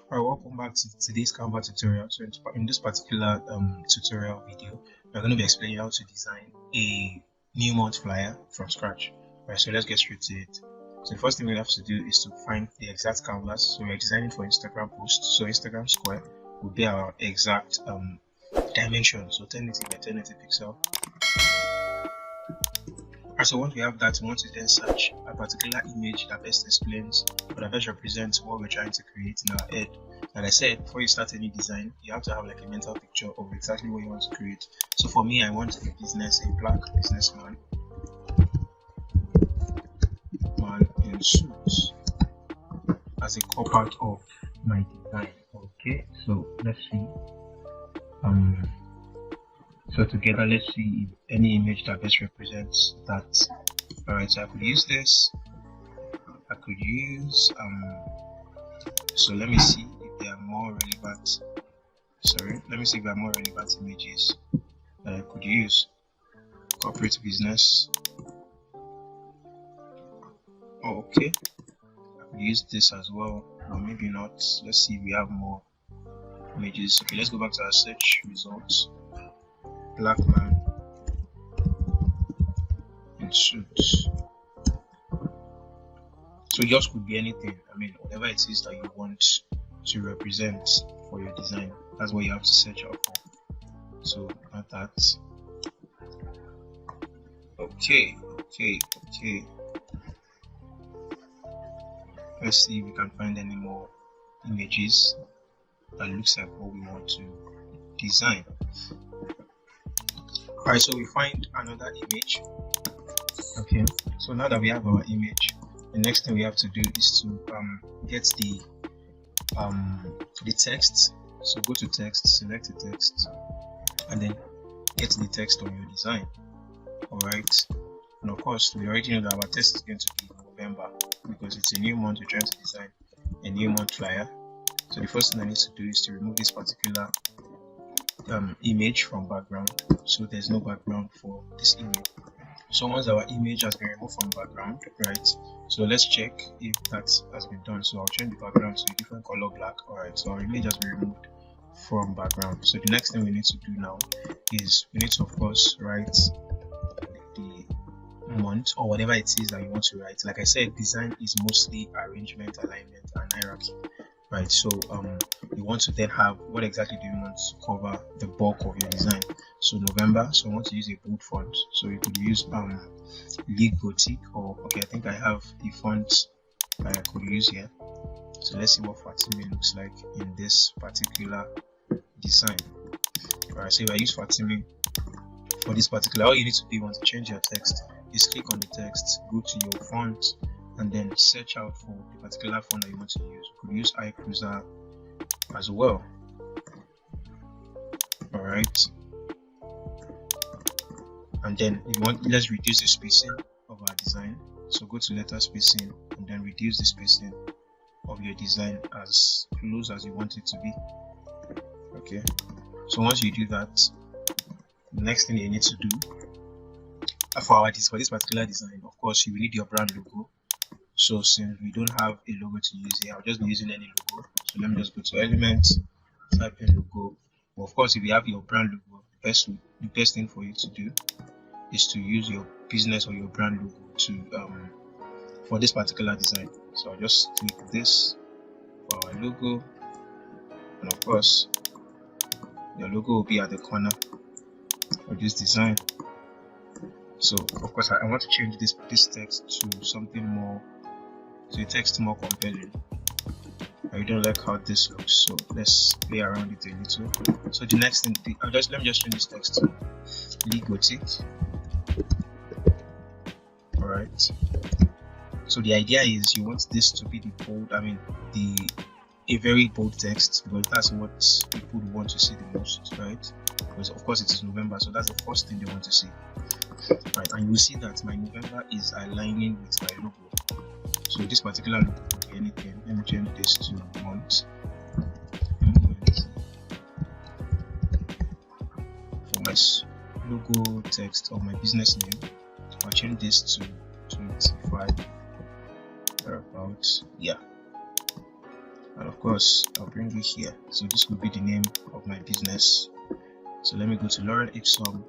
Alright, welcome back to today's Canva tutorial. So in this particular tutorial video, we're going to be explaining how to design a new month flyer from scratch. Alright, so let's get straight to it. So the first thing we have to do is to find the exact canvas. So we're designing for Instagram posts. So Instagram square will be our exact dimension. So 1080 by 1080 pixel. Alright, so once we have that, we want to then search a particular image that best explains or that best represents what we're trying to create in our head. Like I said, before you start any design, you have to have like a mental picture of exactly what you want to create. So for me, I want a black businessman, man in suits, as a core part of my design. Okay, so let's see. So together, let's see if any image that best represents that. Alright, so I could use this. I could use so let me see if there are more relevant. Let me see if there are more relevant images that I could use. Corporate business. Oh, okay. I could use this as well, or maybe not. Let's see if we have more images. Okay, let's go back to our search results. Black man in suits. So yours could be anything. I mean, whatever it is that you want to represent for your design, that's what you have to search out for. So not that. Okay. Let's see if we can find any more images that looks like what we want to design. Alright, so we find another image. Okay, so now that we have our image, the next thing we have to do is to get the text. So go to text, select the text, and then get the text on your design. Alright, and of course we already know that our text is going to be November because it's a new month. We're trying to design a new month flyer. So the first thing I need to do is to remove this particular image from background, so there's no background for this image. So once our image has been removed from background, right, so let's check if that has been done. So I'll change the background to a different color, black. Alright, so our image has been removed from background. So the next thing we need to do now is we need to, of course, write the month or whatever it is that you want to write. Like I said, design is mostly arrangement, alignment, and hierarchy. Right, so you want to then have what exactly do you want to cover the bulk of your design. So November, so I want to use a bold font, so you could use League Gothic, or okay, I think I have the font that I could use here. So let's see what Fatime looks like in this particular design. Alright, so if I use Fatime for this particular, all you need to do once you change your text is click on the text, go to your font, and then search out for the particular font that you want to use. You could use iCruiser as well. Alright, and then if you want, let's reduce the spacing of our design. So go to letter spacing and then reduce the spacing of your design as close as you want it to be. Okay, so once you do that, the next thing you need to do for this particular design, of course, you will need your brand logo. So since we don't have a logo to use here, I'll just be using any logo. So let me just go to elements, type in logo. But of course, if you have your brand logo, the best thing for you to do is to use your business or your brand logo to for this particular design. So I'll just click this for our logo, and of course your logo will be at the corner of this design. So of course I want to change this text to something more, to a text more compelling. I don't like how this looks, so let's play around it a little. So the next thing, let me just change this text to League Gothic. Alright, so the idea is you want this to be the bold, a very bold text, because that's what people want to see the most, right? Because of course it is November, so that's the first thing they want to see. Right, and you see that my November is aligning with my logo. So this particular logo could be anything. Let me change this to month. For my logo text of my business name, I'll change this to 25. About, yeah. and of course I'll bring it here. So this will be the name of my business. So let me go to Lorem Ipsum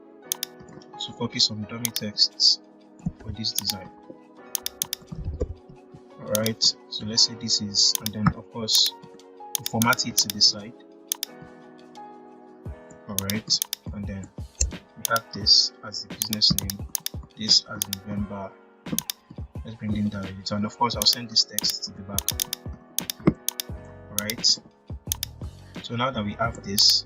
to copy some dummy texts for this design. Alright, so let's say this is, and then of course format it to the side. Alright, and then we have this as the business name, this as November. Let's bring in the editor, and of course I'll send this text to the back. Alright, so now that we have this,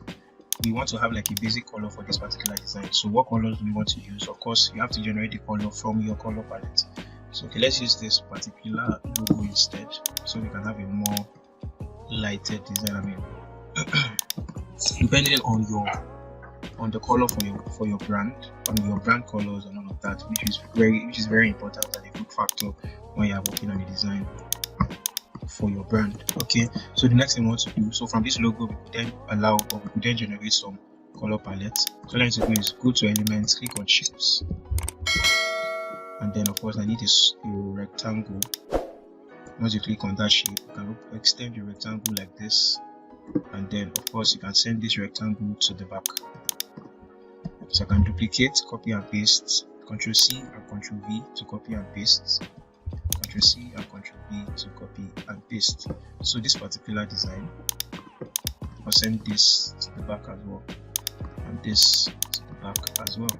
we want to have like a basic color for this particular design. So what colors do we want to use? Of course, you have to generate the color from your color palette. So okay, let's use this particular logo instead, so we can have a more lighted design. I mean, depending on the color for your brand, on your brand colors and all of that, which is very important and a good factor when you are working on a design for your brand. Okay, so the next thing we want to do, so from this logo we could then allow, or we could then generate some color palette. So what I need to do is go to elements, click on shapes, and then of course I need a rectangle. Once you click on that shape, you can extend your rectangle like this, and then of course you can send this rectangle to the back. So I can duplicate, copy and paste, Ctrl C and Ctrl V to copy and paste, Ctrl C and Ctrl V to copy and paste. So this particular design, I'll send this to the back as well, and this to the back as well.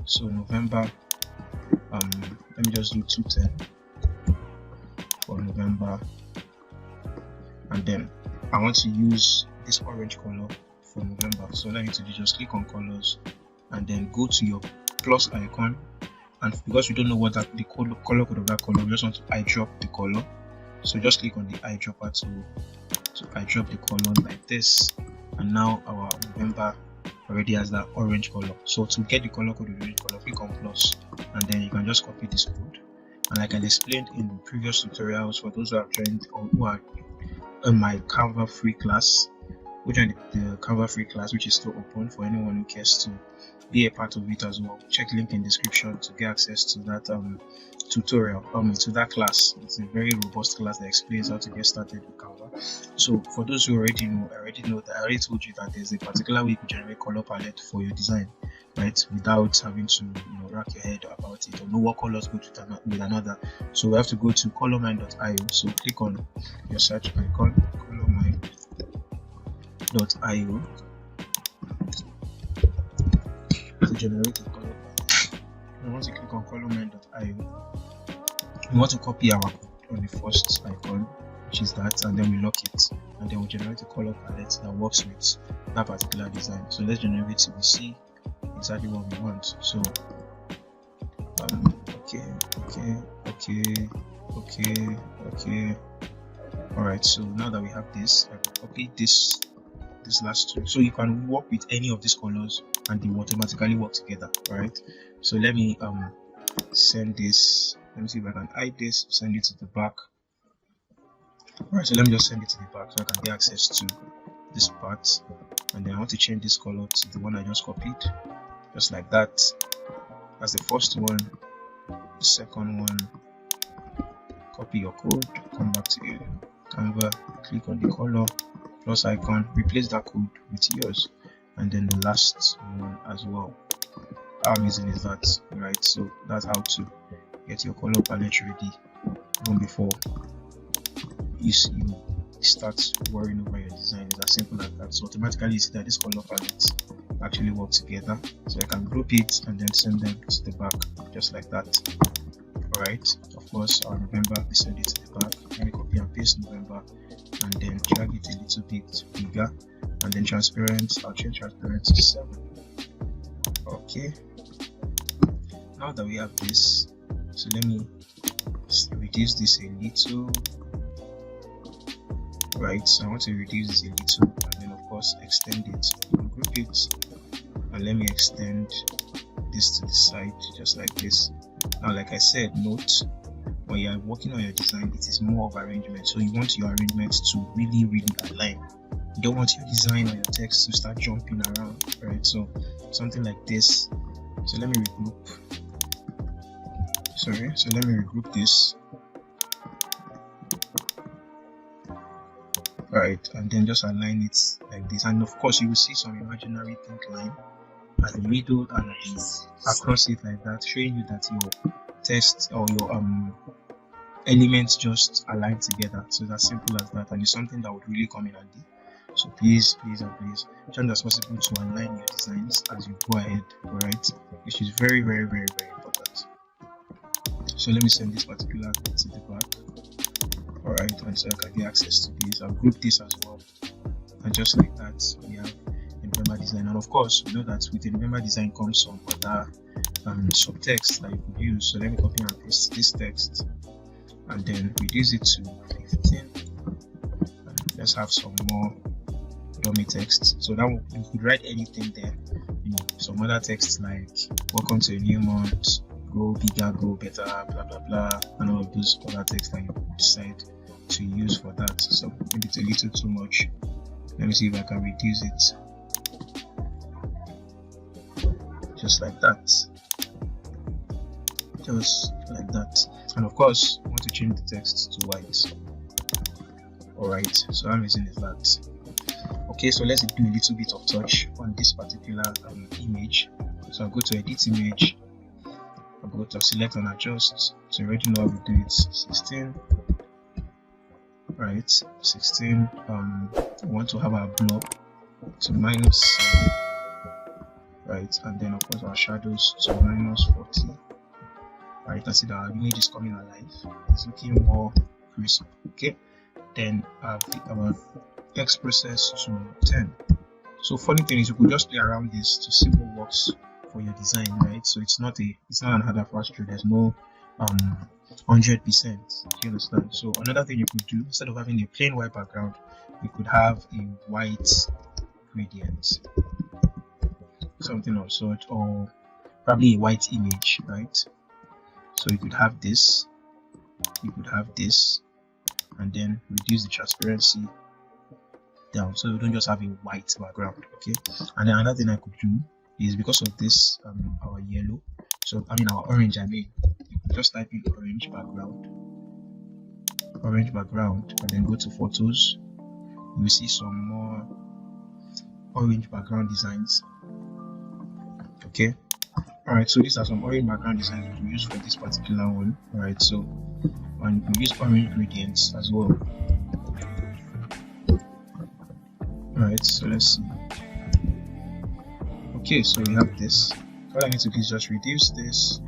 So November, let me just do 210 for November, and then I want to use this orange color for November. So what I need to do is just click on colors and then go to your plus icon, and because we don't know what the color code of that color, we just want to eyedrop the color. So just click on the eyedropper to eyedrop the color like this, and now our November already has that orange color. So to get the color code of the orange color, click on plus, and then you can just copy this code. And like I explained in previous tutorials, for those who have joined or who are in my Canva free class, which are the Canva free class, which is still open for anyone who cares to be a part of it as well. Check link in description to get access to that tutorial, to that class. It's a very robust class that explains how to get started with Canva. So for those who already know that I already told you that there's a particular way you can generate color palette for your design, right, without having to rack your head about it or know what colors go with another. So we have to go to colormine.io. So click on your search icon, colormine.io, to generate a color palette. And once you click on colormine.io, we want to copy our code on the first icon, which is that, and then we lock it, and then we generate a color palette that works with that particular design. So let's generate it to see exactly what we want. So okay. All right, so now that we have this, I can copy this last two, so you can work with any of these colors and they will automatically work together. All right, so let me send this. Let me see if I can hide this, send it to the back. All right, so let me just send it to the back so I can get access to this part, and then I want to change this color to the one I just copied, just like that. That's the first one. The second one, copy your code, come back to your Canva, click on the color plus icon, replace that code with yours, and then the last one as well. How amazing is that, right? So that's how to get your color palette ready even before you start worrying over your design. It's as simple as that. So automatically you see that this color palettes actually work together. So I can group it and then send them to the back just like that. Alright, of course our November, we send it to the back. Let me copy and paste November and then drag it a little bit bigger, and then transparent, I'll change transparent to 7. Okay, now that we have this, so let me reduce this a little. Right, so I want to reduce this a little, and then of course extend it, group it, and let me extend this to the side just like this. Now like I said, note, when you are working on your design, it is more of arrangement, so you want your arrangement to really align. You don't want your design or your text to start jumping around, right? So something like this. So let me regroup this. right, and then just align it like this, and of course you will see some imaginary pink line at the middle and across it like that, showing you that your text or your elements just align together. So that's simple as that, and it's something that would really come in handy. So please try as possible to align your designs as you go ahead, alright, which is very important. So let me send this particular to the back, alright, and so I can get access to this. I'll group this as well, and just like that we have November design. And of course we know that with the November design comes some other subtext that you could use. So let me copy and paste this text and then reduce it to 15, and let's have some more dummy text. So that you could write anything there, some other text like welcome to a new month, go bigger, go better, blah blah blah, and all of those other text that you decide to use for that. So maybe it's a little too much. Let me see if I can reduce it just like that, just like that. And of course I want to change the text to white. Alright, so I'm using is that. Okay, so let's do a little bit of touch on this particular image. So I'll go to edit image, I'll go to select and adjust. So you already know how we do it. 16, right, 16. We want to have our blob to -7, right, and then of course our shadows to -40. Right, you can see that our image is coming alive, it's looking more crisp. Okay, then our X process to 10. So funny thing is you could just play around this to see what works for your design, right? So it's not an hard and fast rule. There's no 100%. Do you understand? So another thing you could do, instead of having a plain white background, you could have a white gradient, something of sort, or probably a white image, right? So you could have this, and then reduce the transparency down, so you don't just have a white background. Okay, and then another thing I could do is, because of this our yellow, so our orange, you could just type in orange background, and then go to photos. You will see some more orange background designs. Okay, alright, so these are some orange background designs you can use for this particular one. Alright, so and you can use orange gradients as well. Alright, so let's see. Okay, so we have this. All I need to do is just reduce this,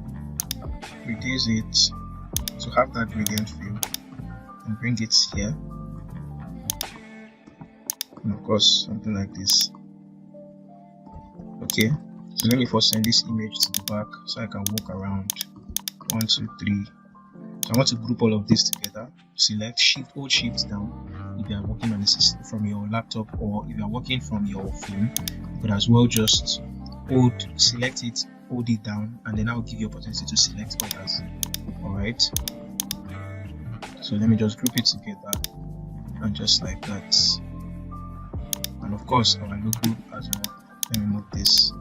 reduce it to have that gradient fill, and bring it here. And of course, something like this. Okay, so let me first send this image to the back so I can walk around. 1, 2, 3. So I want to group all of this together. Select hold shift down if you are working on the system from your laptop, or if you are working from your phone, you could as well just select it, hold it down, and then I will give you opportunity to select others. Alright, so let me just group it together, and just like that. And of course our logo as well. Let me move this,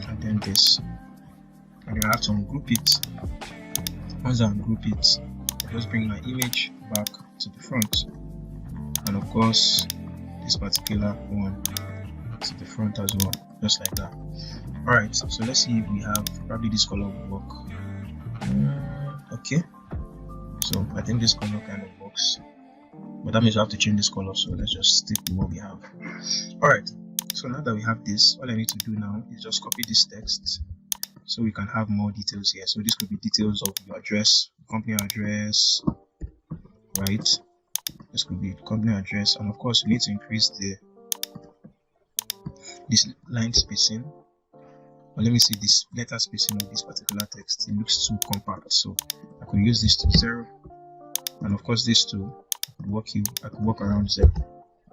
and then this, and then I have to ungroup it. Once I ungroup it, I just bring my image back to the front, and of course this particular one to the front as well, just like that. Alright, so let's see if we have, probably this color will work. Okay, so I think this color kind of works, but that means we have to change this color, so let's just stick with what we have. Alright, so now that we have this, all I need to do now is just copy this text so we can have more details here. So this could be details of your address, company address, right? This could be company address, and of course we need to increase this line spacing, or let me see, this letter spacing of this particular text. It looks too compact, so I could use this to 0, and of course this to I could work around 0,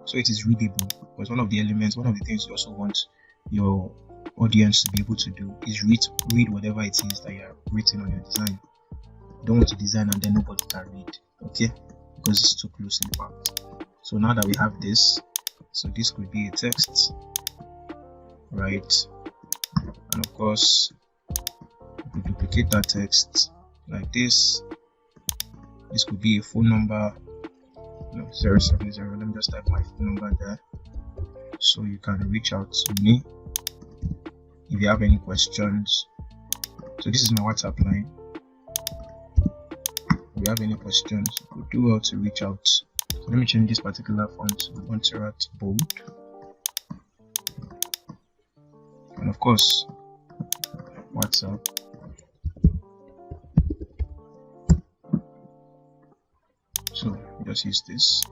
so it is readable. Because one of the things you also want your audience to be able to do is read whatever it is that you are written on your design. You don't want to design and then nobody can read, okay, because it's too closely packed. So now that we have this, so this could be a text, right? And of course we could duplicate that text like this, This could be a phone number, 070. Let me just type my phone number there, so you can reach out to me if you have any questions. So this is my WhatsApp line. If you have any questions, you do well to reach out. So let me change this particular font to Montserrat bold, and of course WhatsApp. So just use this,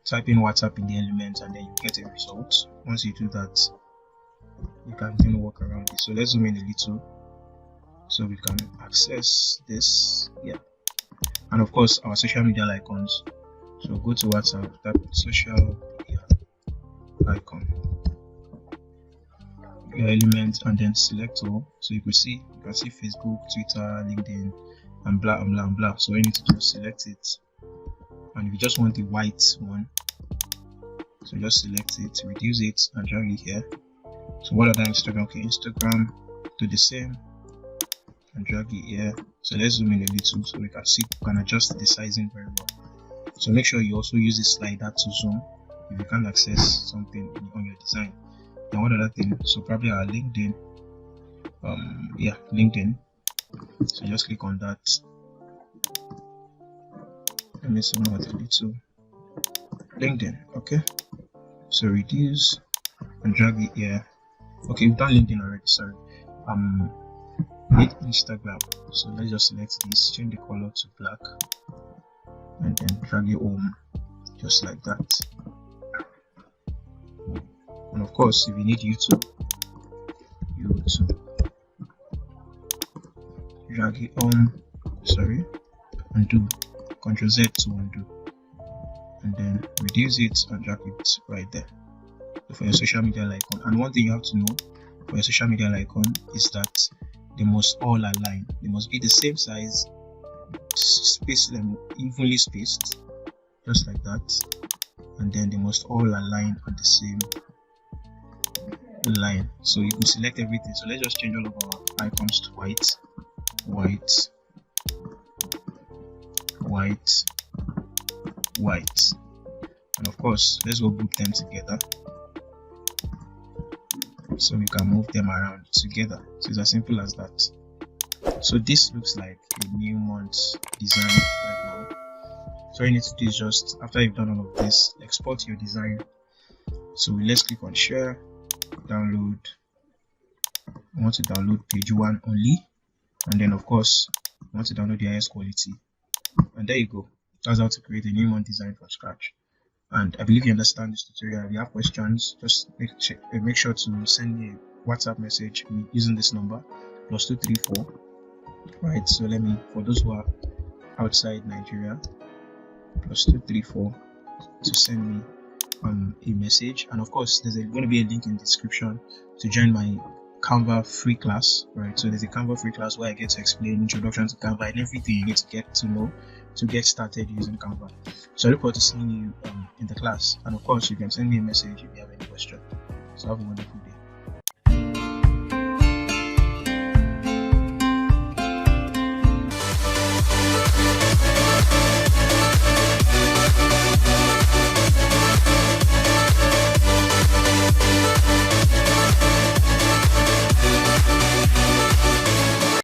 type in WhatsApp in the elements, and then you get a result. Once you do that, you can then work around it. So let's zoom in a little so we can access this. Yeah, and of course our social media icons. So go to WhatsApp, type social media icon, your elements, and then select all. So you can see Facebook, Twitter, LinkedIn, and blah and blah and blah. So you need to just select it. And if you just want the white one, so just select it, reduce it, and drag it here. So what other Instagram? Okay, Instagram, do the same and drag it here. So let's zoom in a little so we can see, we can adjust the sizing very well. So make sure you also use the slider to zoom if you can't access something on your design. Then what other thing? So probably our LinkedIn. LinkedIn. So just click on that. Let me zoom out a little. LinkedIn. Okay. So reduce and drag it here. Okay, we've done LinkedIn already. Sorry. Need Instagram. So let's just select this. Change the color to black, and then drag it home, just like that. And of course, if you need YouTube, drag it home. Sorry, undo. Ctrl Z to undo, and then reduce it and drag it right there. So for your social media icon, and one thing you have to know for your social media icon is that they must all align. They must be the same size, spaced them evenly spaced, just like that, and then they must all align on the same line. So you can select everything. So let's just change all of our icons to white, white, white, white, and of course let's go group them together so we can move them around together. So it's as simple as that. So this looks like a new month design right now. So all you need to do is just, after you've done all of this, export your design. So let's click on share, download. I want to download page 1 only, and then of course I want to download the highest quality, and there you go. That's how to create a new month design from scratch. And I believe you understand this tutorial. If you have questions, just make sure to send me a WhatsApp message using this number, +234. Right, so let me, for those who are outside Nigeria, +234 to send me a message. And of course there's going to be a link in the description to join my Canva free class. Right, so there's a Canva free class where I get to explain introduction to Canva and everything you need to get to know to get started using Canva. So I look forward to seeing you in the class, and of course you can send me a message if you have any question. So have a wonderful day.